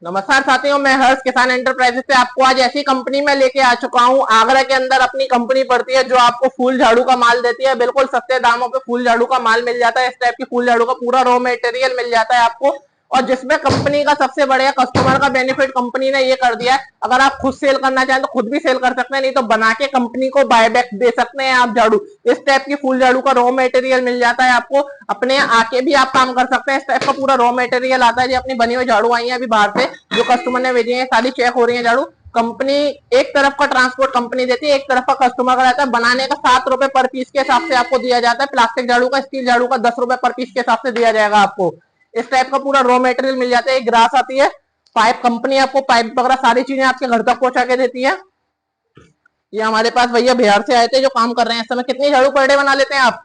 नमस्कार साथियों, मैं हर्ष किसान एंटरप्राइजेस से आपको आज ऐसी कंपनी में लेके आ चुका हूं। आगरा के अंदर अपनी कंपनी पड़ती है जो आपको फूल झाड़ू का माल देती है। बिल्कुल सस्ते दामों पे फूल झाड़ू का माल मिल जाता है। इस टाइप की फूल झाड़ू का पूरा रॉ मटेरियल मिल जाता है आपको। और जिसमें कंपनी का सबसे बढ़िया कस्टमर का बेनिफिट कंपनी ने ये कर दिया है, अगर आप खुद सेल करना चाहें तो खुद भी सेल कर सकते हैं, नहीं तो बना के कंपनी को बायबैक दे सकते हैं आप झाड़ू। इस टाइप की फूल झाड़ू का रॉ मटेरियल मिल जाता है आपको। अपने आके भी आप काम कर सकते हैं। इस टाइप का पूरा रॉ मटेरियल आता है। जो अपनी बनी हुई झाड़ू आई है अभी बाहर से, जो कस्टमर ने भेजी है, सारी चेक हो रही है झाड़ू। कंपनी एक तरफ का ट्रांसपोर्ट कंपनी देती है, एक तरफ का कस्टमर का रहता है। बनाने का 7 रुपए पर पीस के हिसाब से आपको दिया जाता है। प्लास्टिक झाड़ू का, स्टील झाड़ू का 10 रुपए पर पीस के हिसाब से दिया जाएगा आपको। इस टाइप का पूरा रॉ मटेरियल मिल जाता है। एक ग्रास आती है, पाइप कंपनी आपको पाइप वगैरह सारी चीजें आपके घर तक पहुंचा के देती है। ये हमारे पास भैया बिहार से आए थे जो काम कर रहे हैं इस समय। कितनी झाड़ू पर डे बना लेते हैं आप?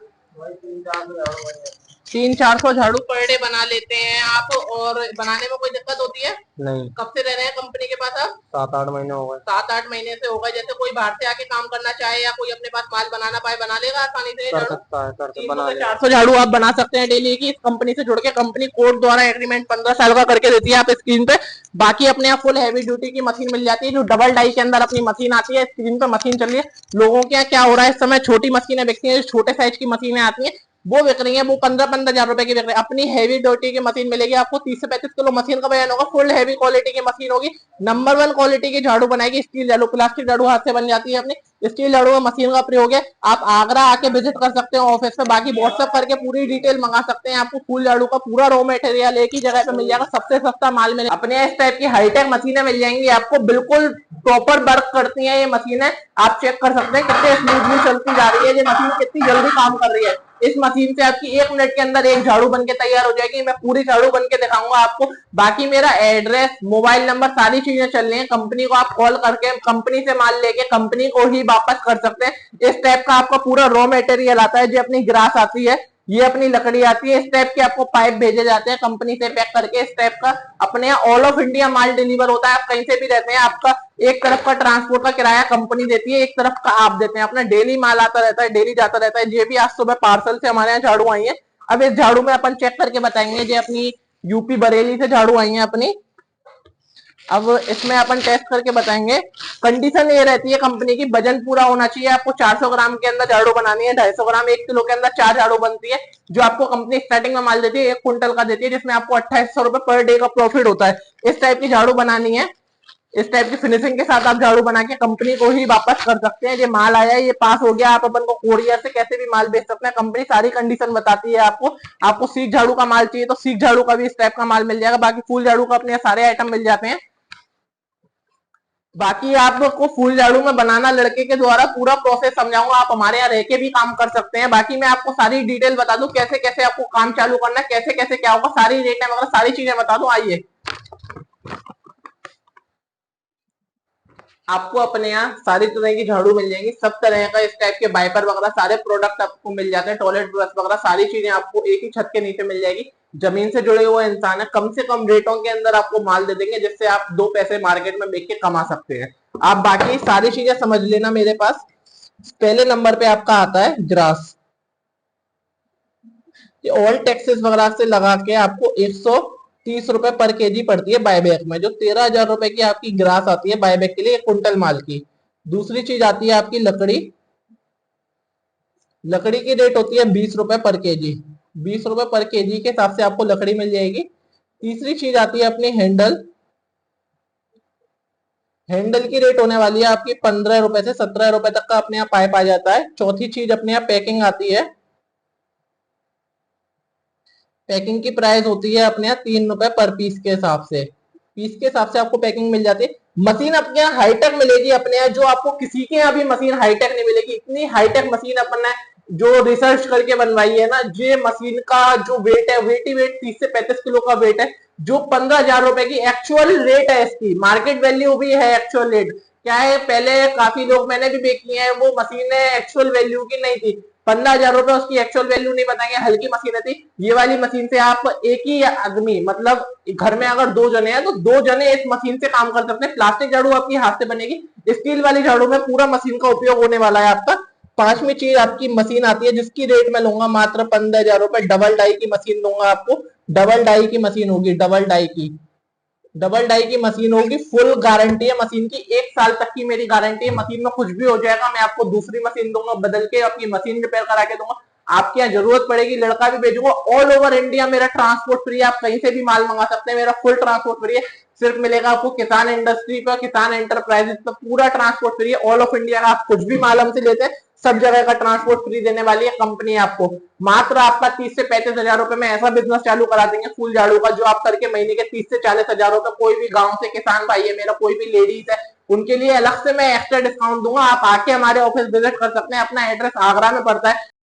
300-400 झाड़ू पर डे बना लेते हैं आप। और बनाने में कोई दिक्कत होती है? नहीं। कब से रह रहे हैं कंपनी के पास आप? 7-8 महीने हो गए। 7-8 महीने से होगा। जैसे कोई बाहर से आके काम करना चाहे या कोई अपने पास माल बनाना पाए, बना लेगा आसानी से? कर सकता है, करके बना लेगा। 400 झाड़ू आप बना सकते हैं डेली की। इस कंपनी से जुड़ के कंपनी कोर्ट द्वारा एग्रीमेंट 15 साल का करके देती है आप स्क्रीन पे। बाकी अपने यहाँ फुल हैवी ड्यूटी की मशीन मिल जाती है, जो डबल डाई के अंदर अपनी मशीन आती है। स्क्रीन पे मशीन चल रही है। लोगों के यहाँ क्या हो रहा है इस समय, छोटी मशीनें बिकती है, छोटे साइज की मशीनें आती है वो बिक रही है। वो 15-15 हजार रुपए की बिक रही है। अपनी हैवी ड्यूटी की मशीन मिलेगी आपको। 30 से 35 किलो मशीन का वजन होगा। फुल हैवी क्वालिटी की मशीन होगी। नंबर 1 क्वालिटी की झाड़ू बनाएगी। स्टील झाड़ू, प्लास्टिक झाड़ू हाथ से बन जाती है अपनी। स्टील झाड़ू में मशीन का प्रयोग है। आप आगरा आके विजिट कर सकते हो ऑफिस में। बाकी व्हाट्सएप करके पूरी डिटेल मंगा सकते हैं। आपको फूल झाड़ू का पूरा रॉ मटेरियल एक ही जगह पे मिल जाएगा। सबसे सस्ता माल मिलेगा। अपने इस टाइप की हाईटेक मशीनें मिल जाएंगी आपको। बिल्कुल प्रॉपर वर्क करती है ये मशीनें। आप चेक कर सकते हैं कितने स्मूथली चलती जा रही है ये मशीन, कितनी जल्दी काम कर रही है। इस मशीन से आपकी 1 मिनट के अंदर एक झाड़ू बनके तैयार हो जाएगी। मैं पूरी झाड़ू बनके दिखाऊंगा आपको। बाकी मेरा एड्रेस, मोबाइल नंबर, सारी चीजें चल रही है। कंपनी को आप कॉल करके कंपनी से माल लेके कंपनी को ही वापस कर सकते हैं। इस टाइप का आपका पूरा रॉ मटेरियल आता है। जो अपनी ग्रास आती है, ये अपनी लकड़ी आती है। इस टाइप के आपको पाइप भेजे जाते हैं कंपनी से पैक करके। इस टाइप का अपने यहाँ all of India mall deliver होता है। आप कहीं से भी रहते हैं, आपका एक तरफ का ट्रांसपोर्ट का किराया कंपनी देती है, एक तरफ का आप देते हैं। अपना डेली माल आता रहता है, डेली जाता रहता है। ये भी आज सुबह पार्सल से हमारे यहाँ झाड़ू आई है। अब इस झाड़ू में अपन चेक करके बताएंगे। जो अपनी यूपी बरेली से झाड़ू आई है अपनी। अब इसमें अपन टेस्ट करके बताएंगे। कंडीशन ये रहती है कंपनी की, वजन पूरा होना चाहिए। आपको 400 ग्राम के अंदर झाड़ू बनानी है। 250 ग्राम, 1 किलो के अंदर 4 झाड़ू बनती है। जो आपको कंपनी स्टार्टिंग में माल देती है 1 कुंटल का देती है, जिसमें आपको 2800 रुपए पर डे का प्रॉफिट होता है। इस टाइप की झाड़ू बनानी है। इस टाइप की फिनिशिंग के साथ आप झाड़ू बना के कंपनी को ही वापस कर सकते हैं। ये माल आया है, ये पास हो गया, आप अपन को कोरियर से कैसे भी माल बेच सकते हैं। कंपनी सारी कंडीशन बताती है आपको। आपको सीख झाड़ू का माल चाहिए तो सीख झाड़ू का भी इस टाइप का माल मिल जाएगा। बाकी फूल झाड़ू का अपने सारे आइटम मिल जाते हैं। बाकी आपको फूल झाड़ू में बनाना लड़के के द्वारा पूरा प्रोसेस समझाऊंगा। आप हमारे यहाँ रह के भी काम कर सकते हैं। बाकी मैं आपको सारी डिटेल बता दूं, कैसे कैसे आपको काम चालू करना है, कैसे कैसे क्या होगा, सारी रेट है वगैरह सारी चीजें बता दूं। आइए, आपको अपने यहाँ सारी तरह की झाड़ू मिल जाएंगी। सब तरह का इस टाइप के वाइपर वगैरह सारे प्रोडक्ट आपको मिल जाते हैं। टॉयलेट ब्रश वगैरह सारी चीजें आपको एक ही छत के नीचे मिल जाएगी। जमीन से जुड़े हुए इंसान है, कम से कम रेटों के अंदर आपको माल दे देंगे, जिससे आप 2 पैसे मार्केट में बेच के कमा सकते हैं। आप बाकी सारी चीजें समझ लेना। मेरे पास पहले नंबर पे आपका आता है ग्रास। ऑल टैक्सेस वगैरह से लगा के आपको 130 रुपए पर केजी पड़ती है बायबैक में। जो 13,000 रुपए की आपकी ग्रास आती है बायबैक के लिए, 1 कुंटल माल की। दूसरी चीज आती है आपकी लकड़ी। लकड़ी की रेट होती है 20 रुपए पर केजी। 20 रुपए पर केजी के हिसाब से आपको लकड़ी मिल जाएगी। तीसरी चीज आती है अपनी हैंडल। हैंडल की रेट होने वाली है आपकी 15 रुपए से 17 रुपए तक का अपने यहाँ पाइप आ जाता है। चौथी चीज अपने यहाँ पैकिंग आती है। पैकिंग की प्राइस होती है अपने यहाँ 3 रुपए पर पीस के हिसाब से। पीस के हिसाब से आपको पैकिंग मिल जाती है। मशीन अपने यहाँ हाईटेक मिलेगी अपने यहाँ, जो आपको किसी के यहाँ भी मशीन हाईटेक नहीं मिलेगी। इतनी हाईटेक मशीन अपन ने जो रिसर्च करके बनवाई है ना, ये मशीन का जो वेट है, वेट ही वेट 30 से 35 किलो का वेट है। जो 15,000 रुपए की एक्चुअल रेट है, इसकी मार्केट वैल्यू भी है। एक्चुअल रेट क्या है, पहले काफी लोग मैंने भी देखी है, वो मशीनें एक्चुअल वैल्यू की नहीं थी। 15,000 रुपए उसकी एक्चुअल वैल्यू नहीं बताएंगे, हल्की मशीनें थी। ये वाली मशीन से आप एक ही आदमी, मतलब घर में अगर 2 जने हैं तो 2 जने इस मशीन से काम कर सकते हैं। प्लास्टिक झाड़ू आपकी हाथ से बनेगी। स्टील वाली झाड़ू में पूरा मशीन का उपयोग होने वाला है आपका। पांचवी चीज आपकी मशीन आती है, जिसकी रेट में लूंगा मात्र 15,000 रुपए। डबल डाई की मशीन दूंगा आपको। डबल डाई की मशीन होगी, डबल डाई की। डबल डाई की मशीन होगी, फुल गारंटी है मशीन की, 1 साल तक की मेरी गारंटी है। मशीन में कुछ भी हो जाएगा मैं आपको दूसरी मशीन दूंगा, बदल के आपकी मशीन रिपेयर करा के दूंगा। आपके यहाँ जरूरत पड़ेगी लड़का भी भेजूंगा। ऑल ओवर इंडिया मेरा ट्रांसपोर्ट फ्री है, आप कहीं से भी माल मंगा सकते हैं, मेरा फुल ट्रांसपोर्ट फ्री है। सिर्फ मिलेगा आपको किसान इंडस्ट्री पर, किसान एंटरप्राइजेस पर पूरा ट्रांसपोर्ट फ्री है। ऑल ऑफ इंडिया का आप कुछ भी माल हमसे लेते हैं सब जगह का ट्रांसपोर्ट फ्री देने वाली है कंपनी आपको। मात्र आपका 30 से 35 हजार रुपए में ऐसा बिजनेस चालू करा देंगे फुल झाड़ू का, जो आप करके महीने के 30 से 40 हजार रुपए, कोई भी गांव से किसान भाई है मेरा, कोई भी लेडीज है, उनके लिए अलग से मैं एक्स्ट्रा डिस्काउंट दूंगा। आप आके हमारे ऑफिस विजिट कर सकते हैं। अपना एड्रेस आगरा में पड़ता है।